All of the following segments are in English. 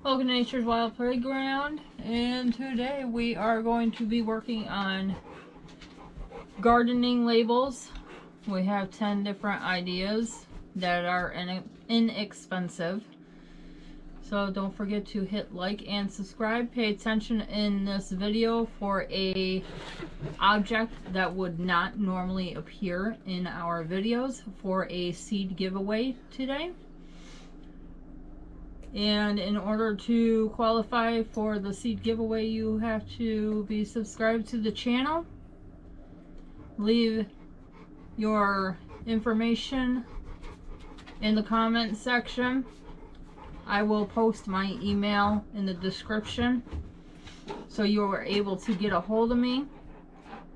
Welcome to Nature's Wild Playground, and today we are going to be working on gardening labels. We have 10 different ideas that are inexpensive. So don't forget to hit like and subscribe. Pay attention in this video for a object that would not normally appear in our videos for a seed giveaway today. And in order to qualify for the seed giveaway, you have to be subscribed to the channel. Leave your information in the comment section. I will post my email in the description so you are able to get a hold of me.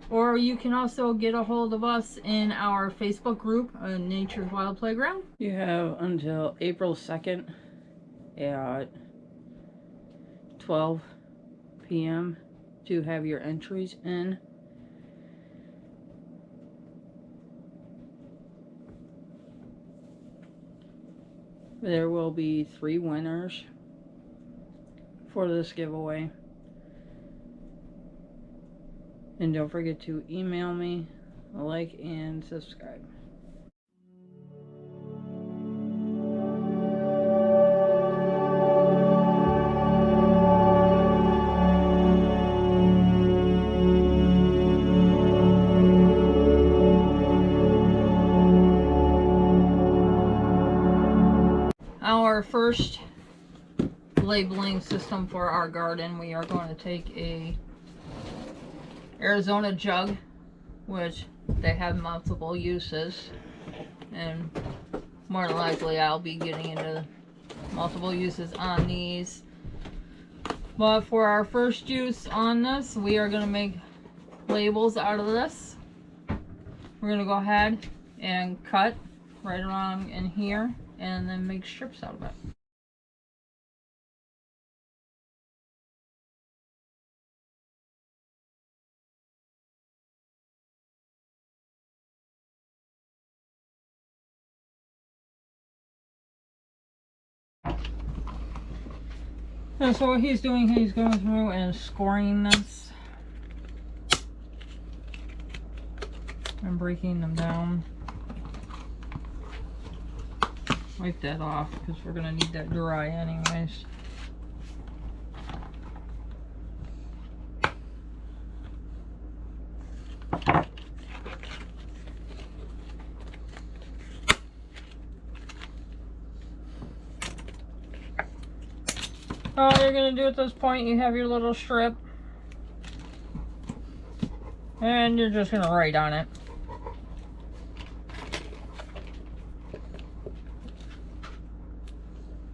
Or you can also get a hold of us in our Facebook group, Nature's Wild Playground. You have until April 2nd at 12 p.m. to have your entries in. There will be 3 winners for this giveaway. And don't forget to email me, like, and subscribe. Our first labeling system for our garden, we are going to take a Arizona jug, which they have multiple uses, and more than likely I'll be getting into multiple uses on these. But for our first use on this, we are going to make labels out of this. We're going to go ahead and cut right along in here and then make strips out of it. And so what he's doing, he's going through and scoring this and breaking them down. Wipe that off because we're going to need that dry anyways. All you're going to do at this point, you have your little strip and you're just going to write on it.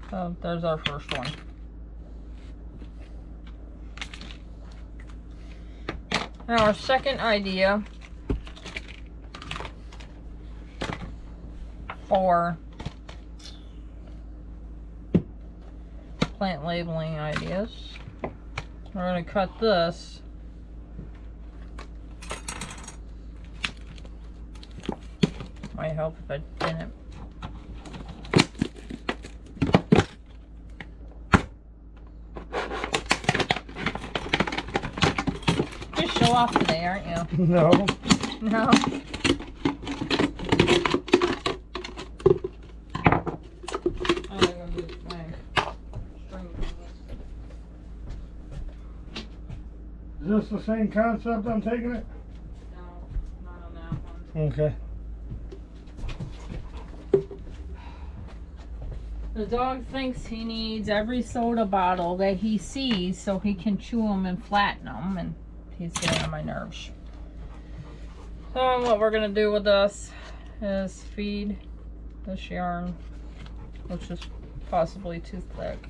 So there's our first one. Now our second idea for plant labeling ideas, we're going to cut this might help if I didn't. Just show off today, aren't you? No. No. Is this the same concept I'm taking it? No, not on that one. Okay. The dog thinks he needs every soda bottle that he sees so he can chew them and flatten them, and he's getting on my nerves. So what we're going to do with this is feed this yarn, which is possibly too thick,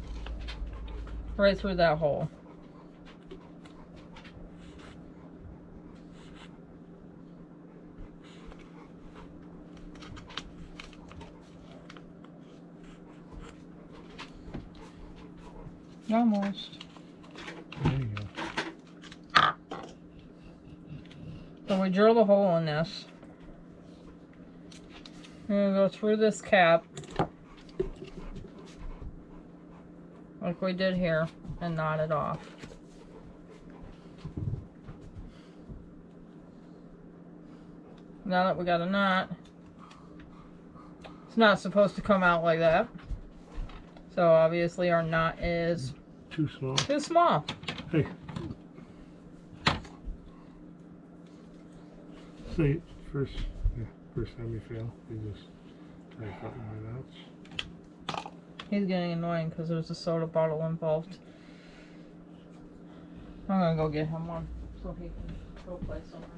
right through that hole. Almost. There you go. So we drill the hole in this. We're going to go through this cap like we did here, and knot it off. Now that we got a knot, it's not supposed to come out like that. So obviously our knot is Too small. too small. Hey. See, first time you fail, you just try cutting my knots. He's getting annoying because there's a soda bottle involved. I'm gonna go get him one so he can go play somewhere.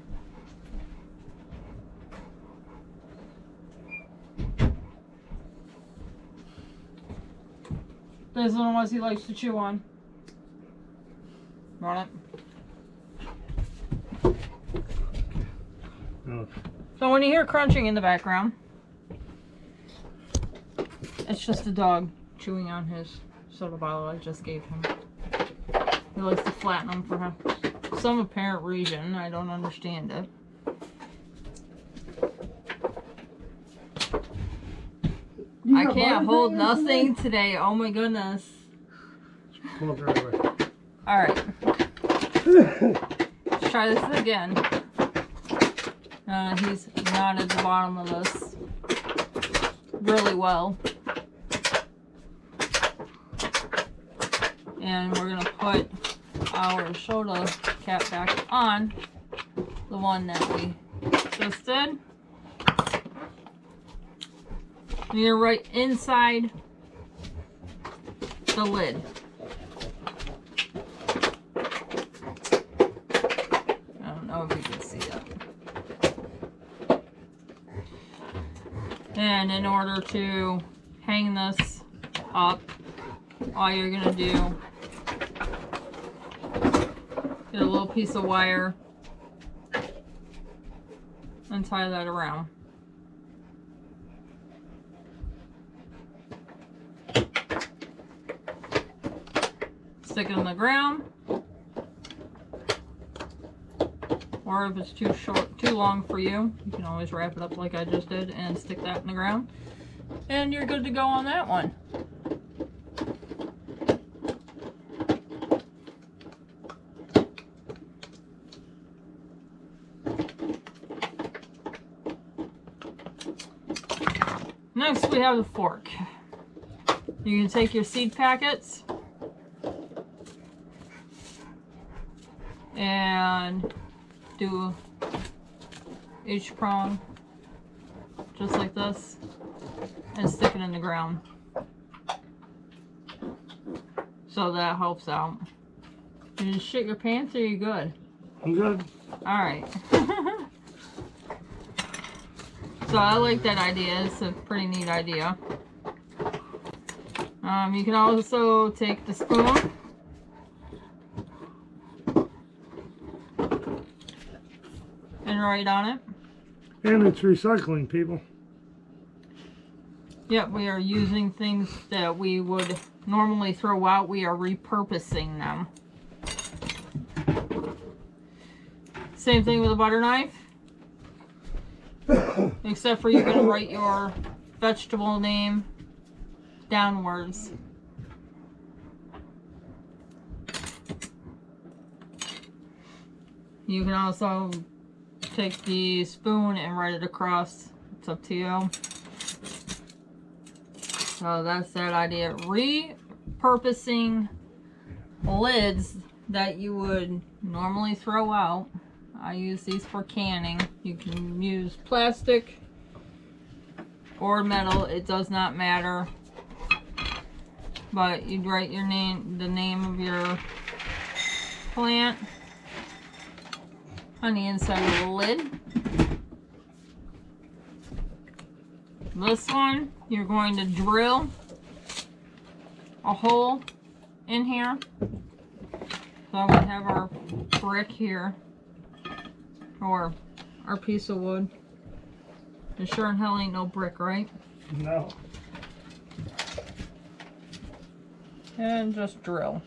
Those are the ones he likes to chew on. Want it? No. So when you hear crunching in the background, it's just a dog chewing on his soda bottle I just gave him. He likes to flatten them for some apparent reason. I don't understand it. I can't hold nothing today. Oh my goodness. Pull it right away. Alright. Let's try this again. He's knotted the bottom of this really well. And we're going to put our soda cap back on, the one that we just did. And you're right inside the lid. I don't know if you can see that. And in order to hang this up, all you're gonna do, get a little piece of wire and tie that around. Stick it on the ground, or if it's too long for you, you can always wrap it up like I just did and stick that in the ground, and you're good to go on that one. Next we have the fork. You can take your seed packets and do each prong just like this and stick it in the ground. So that helps out. You just shit your pants or you good? I'm good. Alright. So I like that idea. It's a pretty neat idea. You can also take the spoon and write on it. And it's recycling, people. Yep, we are using things that we would normally throw out. We are repurposing them. Same thing with a butter knife. Except for you're going to write your vegetable name downwards. You can also take the spoon and write it across. It's up to you. So that's that idea. Repurposing lids that you would normally throw out. I use these for canning. You can use plastic or metal. It does not matter. But you'd write your name, the name of your plant on the inside of the lid. This one, you're going to drill a hole in here. So we have our brick here, or our piece of wood. It sure in hell ain't no brick, right? No. And just drill.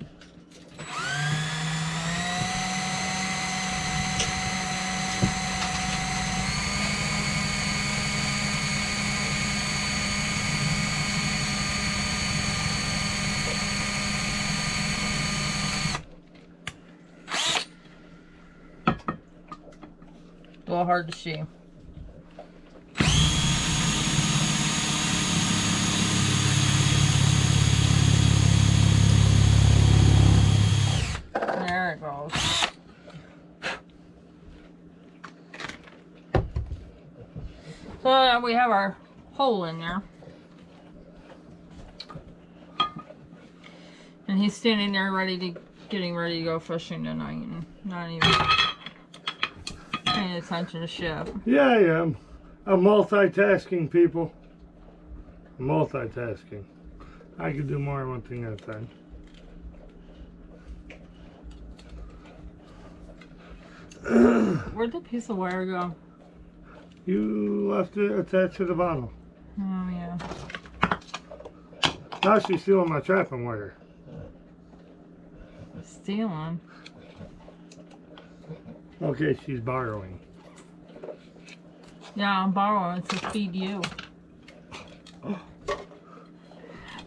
little hard to see. There it goes. So we have our hole in there. And he's standing there getting ready to go fishing tonight and not even paying attention to ship. Yeah, I am. I'm multitasking, people. I'm multitasking. I could do more than one thing at a time. Where'd the piece of wire go? You left it attached to the bottle. Oh, yeah. Now she's stealing my trapping wire. Stealing. Okay, she's borrowing. Yeah, I'm borrowing to feed you.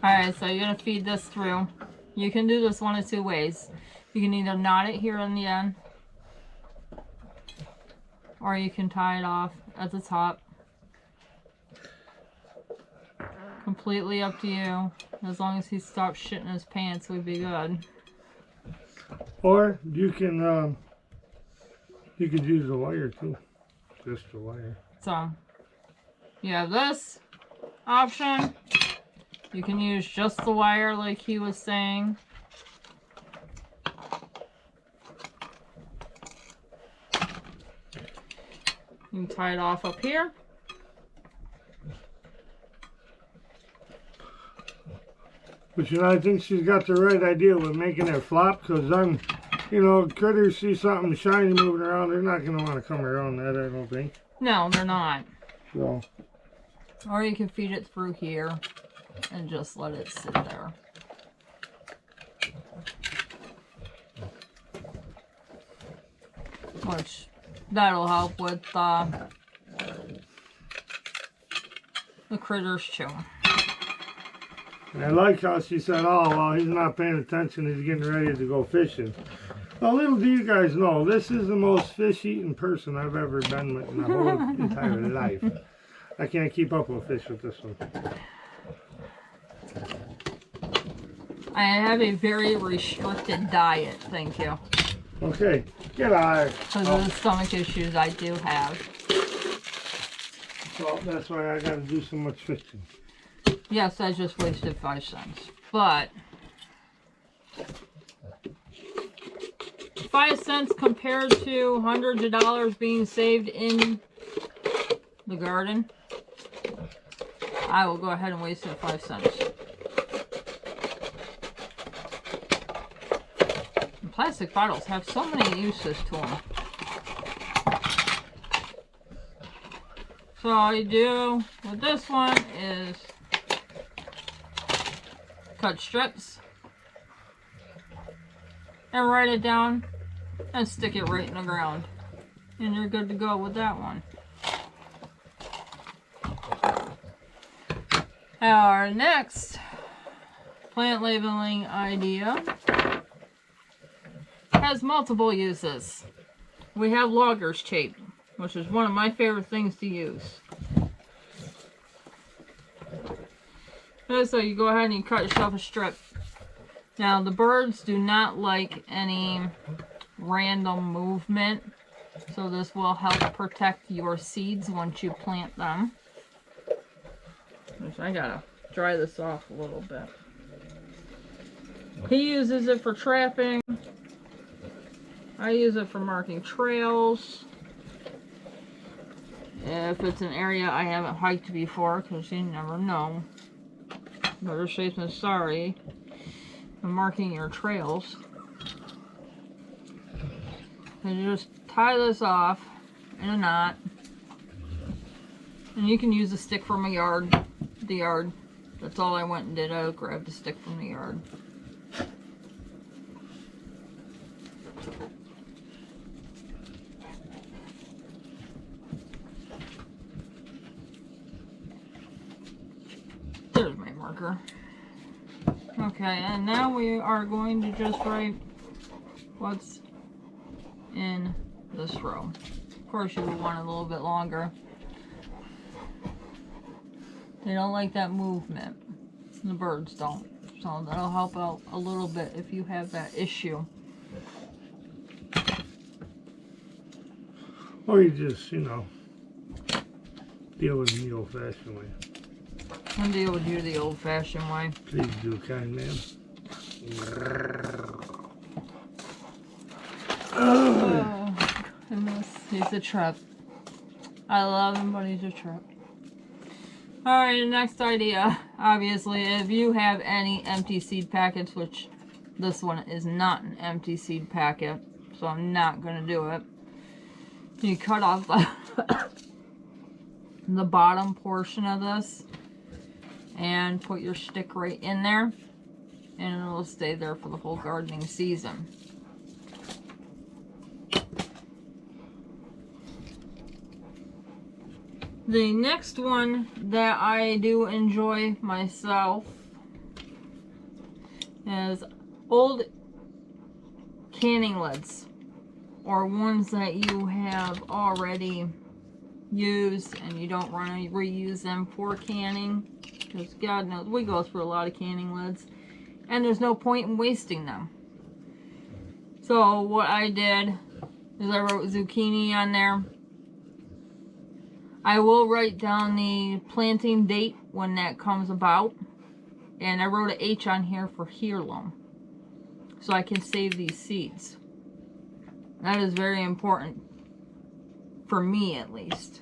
Alright, so you're gonna feed this through. You can do this one of two ways. You can either knot it here in the end, or you can tie it off at the top. Completely up to you. As long as he stops shitting his pants, we'd be good. Or you can use the wire too. Just the wire. So, you have this option. You can use just the wire like he was saying. You can tie it off up here. But you know, I think she's got the right idea with making it flop, because then, you know, critters see something shiny moving around, they're not going to want to come around that, I don't think. No, they're not. So, Or you can feed it through here and just let it sit there. Which, that'll help with the critters too. and I like how she said, oh, well, he's not paying attention, he's getting ready to go fishing. Well, little do you guys know, this is the most fish-eating person I've ever been with in my whole entire life. I can't keep up with fish with this one. I have a very restricted diet, thank you. Okay, get out of here. Because of the stomach issues I do have. So that's why I gotta do so much fishing. Yes, I just wasted 5 cents. But 5 cents compared to hundreds of dollars being saved in the garden, I will go ahead and waste the 5 cents. And plastic bottles have so many uses to them. So all you do with this one is cut strips and write it down and stick it right in the ground. And you're good to go with that one. Our next plant labeling idea has multiple uses. We have logger's tape, which is one of my favorite things to use. So you go ahead and you cut yourself a strip. Now the birds do not like any random movement, so this will help protect your seeds once you plant them. Which I gotta dry this off a little bit. He uses it for trapping. I use it for marking trails. If it's an area I haven't hiked before, because you never know. Better safe than sorry. I'm marking your trails. And you just tie this off in a knot. And you can use a stick from the yard. That's all I went and did. I grabbed a stick from the yard. There's my marker. Okay, and now we are going to just write what's in this row. Of course you would want it a little bit longer. They don't like that movement. The birds don't. So that'll help out a little bit if you have that issue. Or you just, deal with them the old-fashioned way. I'll deal with you the old-fashioned way. Please do, kind man. Oh, goodness. He's a trip. I love him, but he's a trip. Alright, the next idea. Obviously, if you have any empty seed packets, which this one is not an empty seed packet, so I'm not going to do it. You cut off the bottom portion of this and put your stick right in there, and it'll stay there for the whole gardening season. The next one that I do enjoy myself is old canning lids, or ones that you have already used and you don't want to reuse them for canning, because God knows we go through a lot of canning lids and there's no point in wasting them. So what I did is I wrote zucchini on there. I will write down the planting date when that comes about, and I wrote an H on here for heirloom so I can save these seeds. That is very important for me, at least.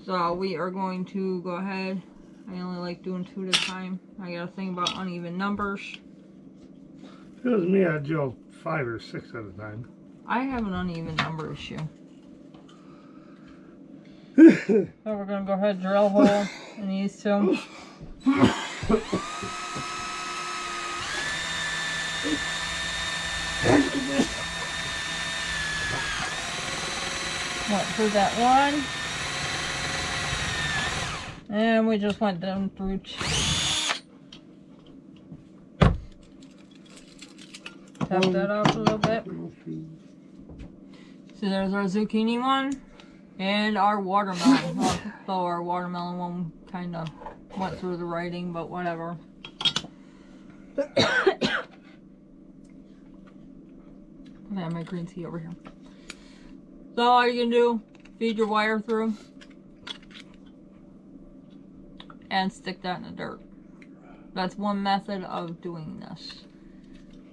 So we are going to go ahead. I only like doing 2 at a time. I gotta think about uneven numbers. If it was me, I'd do 5 or 6 at a time. I have an uneven number issue. So we're gonna go ahead and drill a hole in these two. Went through that one. And we just went down through tap that off a little bit. So there's our zucchini one. And our watermelon. Though our watermelon one kind of went through the writing, but whatever. I have my green tea over here. So all you can do, feed your wire through and stick that in the dirt. That's one method of doing this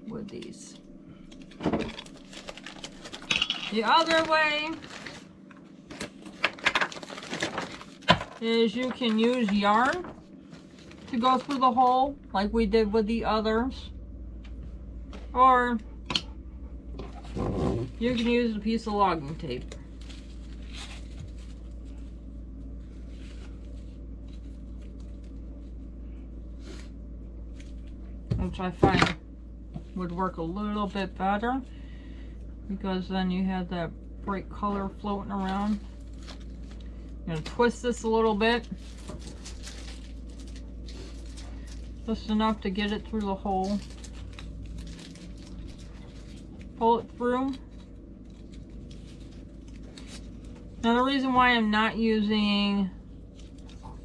with these. The other way is you can use yarn to go through the hole like we did with the others, or you can use a piece of logging tape. Which I find would work a little bit better, because then you have that bright color floating around. I'm going to twist this a little bit, just enough to get it through the hole. Pull it through. Now the reason why I'm not using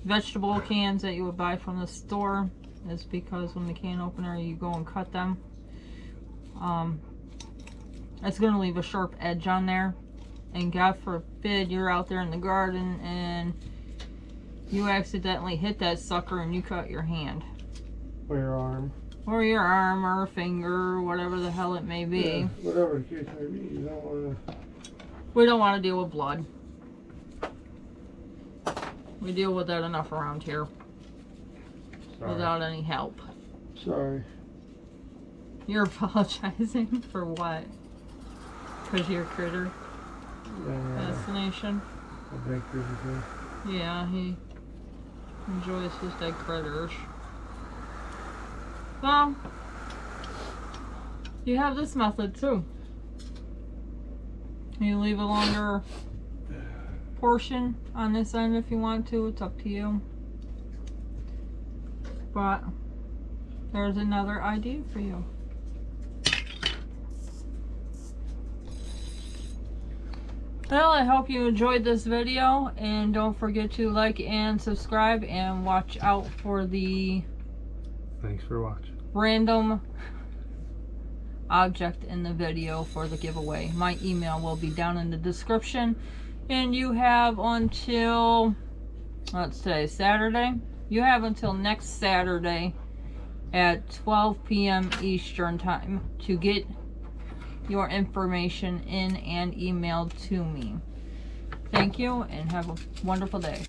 vegetable cans that you would buy from the store is because when the can opener you go and cut them, it's going to leave a sharp edge on there. And God forbid you're out there in the garden and you accidentally hit that sucker and you cut your hand. Or your arm. Or your arm or finger or whatever the hell it may be. Yeah, whatever the case may be, you don't want to... We don't want to deal with blood. We deal with that enough around here. Sorry. Without any help. Sorry. You're apologizing for what? Because you're a critter? Fascination? A big critter. Yeah, he enjoys his dead critters. Well, you have this method too. You leave a longer portion on this end if you want to. It's up to you. But there's another idea for you. Well, I hope you enjoyed this video, and don't forget to like and subscribe, and watch out for the Thanks for watching. random object in the video for the giveaway. My email will be down in the description, and you have until, what's today, Saturday? You have until next Saturday at 12 p.m. Eastern time to get your information in and emailed to me. Thank you, and have a wonderful day.